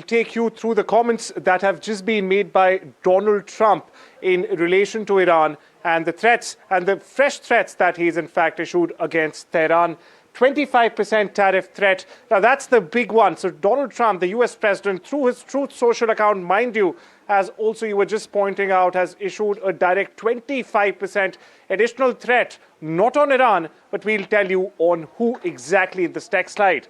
Take you through the comments that have just been made by Donald Trump in relation to Iran and the threats and the fresh threats that he's in fact issued against Tehran. 25% tariff threat. Now that's the big one. So Donald Trump, the US president, through his Truth Social account, mind you, as also you were just pointing out, has issued a direct 25% additional threat, not on Iran, but we'll tell you on who exactly in this next slide.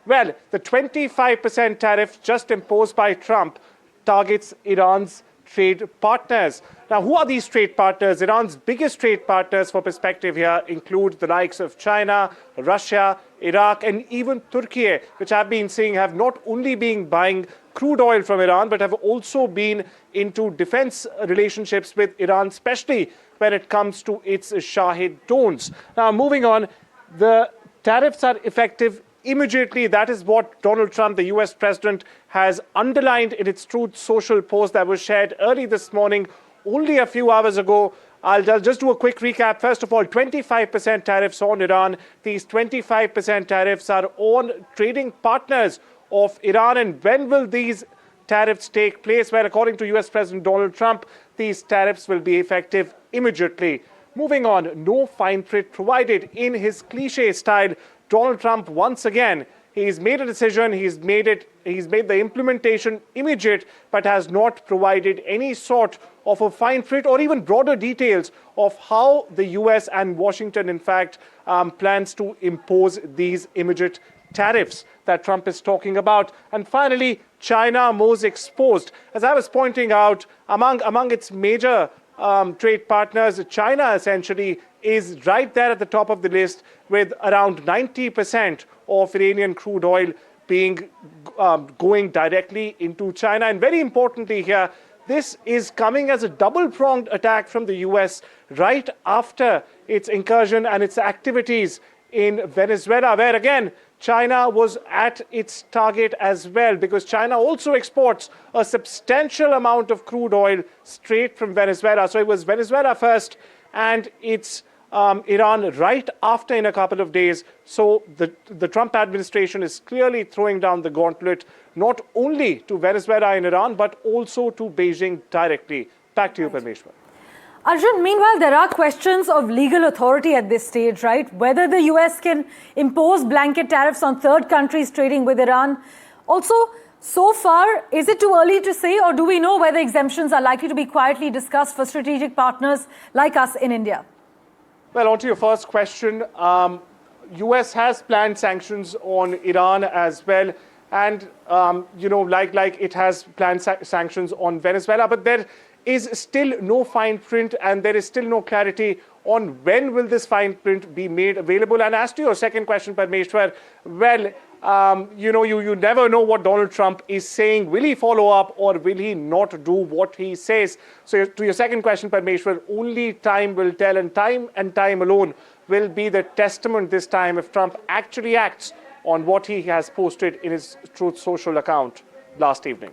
Well, the 25% tariff just imposed by Trump targets Iran's trade partners. Now, who are these trade partners? Iran's biggest trade partners, for perspective here, include the likes of China, Russia, Iraq, and even Turkey, which I've been seeing have not only been buying crude oil from Iran, but have also been into defense relationships with Iran, especially when it comes to its Shahid drones. Now, moving on, the tariffs are effective immediately. That is what Donald Trump, the US president, has underlined in its Truth Social post that was shared early this morning, only a few hours ago. I'll just do a quick recap. First of all, 25% tariffs on Iran. These 25% tariffs are on trading partners of Iran. And when will these tariffs take place? Well, according to US President Donald Trump, these tariffs will be effective immediately. Moving on, no fine print provided. In his cliche style, Donald Trump, once again, he's made a decision, he's made the implementation immediate, but has not provided any sort of a fine print or even broader details of how the US and Washington, in fact, plans to impose these immediate tariffs that Trump is talking about. And finally, China most exposed. As I was pointing out, among its major trade partners, China essentially is right there at the top of the list, with around 90% of Iranian crude oil being going directly into China. And very importantly here, this is coming as a double-pronged attack from the US right after its incursion and its activities in Venezuela, where again, China was at its target as well, because China also exports a substantial amount of crude oil straight from Venezuela. So it was Venezuela first, and it's Iran right after in a couple of days. So the Trump administration is clearly throwing down the gauntlet, not only to Venezuela and Iran, but also to Beijing directly. Back to you, Parmeshwar. Arjun, meanwhile, there are questions of legal authority at this stage, right? Whether the US can impose blanket tariffs on third countries trading with Iran. Also, so far, is it too early to say, or do we know whether exemptions are likely to be quietly discussed for strategic partners like us in India? Well, on to your first question, US has planned sanctions on Iran as well. And, like it has planned sanctions on Venezuela, but there is still no fine print and there is still no clarity on when will this fine print be made available. And as to your second question, Parmeshwar, well, you never know what Donald Trump is saying. Will he follow up or will he not do what he says? So to your second question, Parmeshwar, only time will tell, and time alone will be the testament this time if Trump actually acts on what he has posted in his Truth Social account last evening.